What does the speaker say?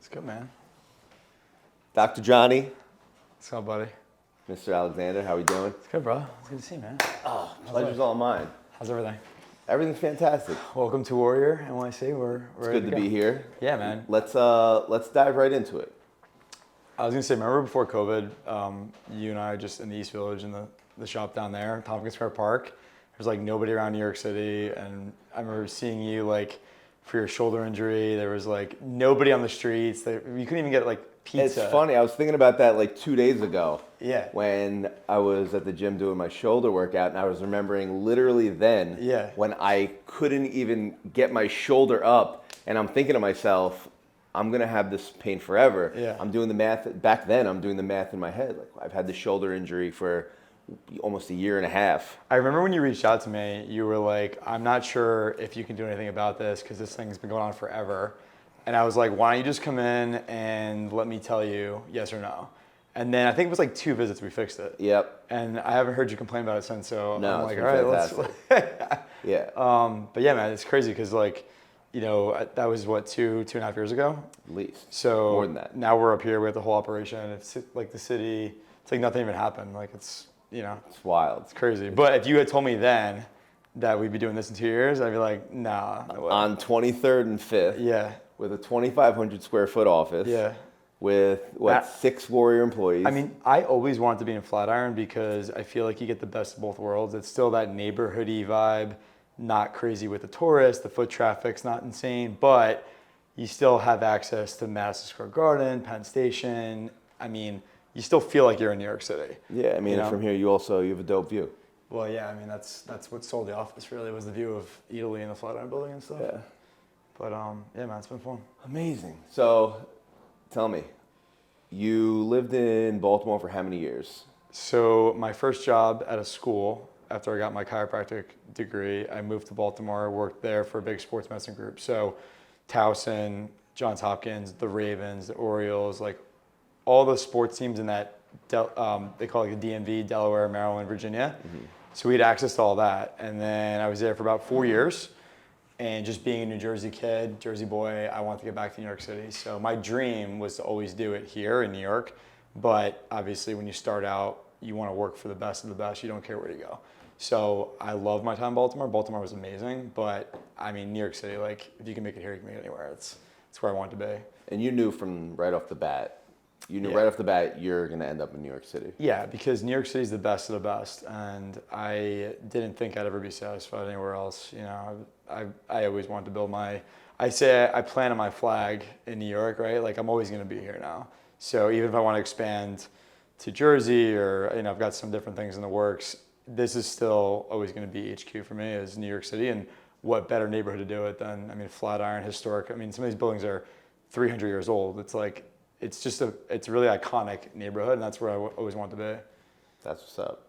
It's good, man. Dr. Johnny, What's up, buddy? Mr. Alexander, how we doing? It's good, bro. It's good to see you, man. Oh, pleasure's all mine. How's everything? Everything's fantastic. Welcome to Warrior NYC. We're It's ready good to go. be here. Yeah, man. Let's dive right into it. I was gonna say, remember before COVID, you and I just in the East Village in the shop down there, Tompkins Square Park. There's like nobody around New York City, and I remember seeing you like for your shoulder injury. There was like nobody on the streets. You couldn't even get like pizza. It's funny, I was thinking about that like 2 days ago. Yeah. When I was at the gym doing my shoulder workout, and I was remembering literally then when I couldn't even get my shoulder up, and I'm thinking to myself, I'm gonna have this pain forever. Yeah. I'm doing the math back then. I'm doing the math in my head. Like I've had the shoulder injury for almost a year and a half. I remember when you reached out to me, you were like, I'm not sure if you can do anything about this because this thing's been going on forever. And I was like, why don't you just come in and let me tell you yes or no? And then I think it was like 2 visits we fixed it. Yep. And I haven't heard you complain about it since, so No, I'm like, it's all been right, fantastic. let's. Yeah. But yeah, man, it's crazy because like, you know, that was what, 2.5 years ago? At least. So more than that. Now we're up here, we have the whole operation. It's like the city, it's like nothing even happened. Like it's, you know. It's wild. It's crazy. But if you had told me then that we'd be doing this in 2 years, I'd be like, nah, no way. On 23rd and 5th. Yeah. With a 2,500 square foot office. Yeah. With 6 Warrior employees. I mean, I always wanted to be in Flatiron because I feel like you get the best of both worlds. It's still that neighborhoody vibe, not crazy with the tourists, the foot traffic's not insane, but you still have access to Madison Square Garden, Penn Station. I mean, you still feel like you're in New York City. Yeah, I mean, from here you have a dope view. Well, yeah, I mean, that's what sold the office really, was the view of Italy and the Flatiron building and stuff. Yeah. But yeah, man, it's been fun. Amazing. So, tell me, you lived in Baltimore for how many years? So my first job at a school, after I got my chiropractic degree, I moved to Baltimore, worked there for a big sports medicine group. So Towson, Johns Hopkins, the Ravens, the Orioles, like all the sports teams in that, they call it the DMV, Delaware, Maryland, Virginia. Mm-hmm. So we had access to all that. And then I was there for about 4 years. And just being a New Jersey kid, Jersey boy, I wanted to get back to New York City. So my dream was to always do it here in New York. But obviously when you start out, you want to work for the best of the best. You don't care where to go. So I love my time in Baltimore. Baltimore was amazing. But I mean, New York City, like if you can make it here, you can make it anywhere. It's where I want to be. And you knew from right off the bat, right off the bat, you're going to end up in New York City. Yeah, because New York City is the best of the best. And I didn't think I'd ever be satisfied anywhere else. You know, I always wanted to build I planted my flag in New York, right? Like I'm always going to be here now. So even if I want to expand to Jersey or, you know, I've got some different things in the works, this is still always going to be HQ for me is New York City. And what better neighborhood to do it than, I mean, Flatiron, historic. I mean, some of these buildings are 300 years old. It's like, it's a really iconic neighborhood, and that's where I always want to be. That's what's up.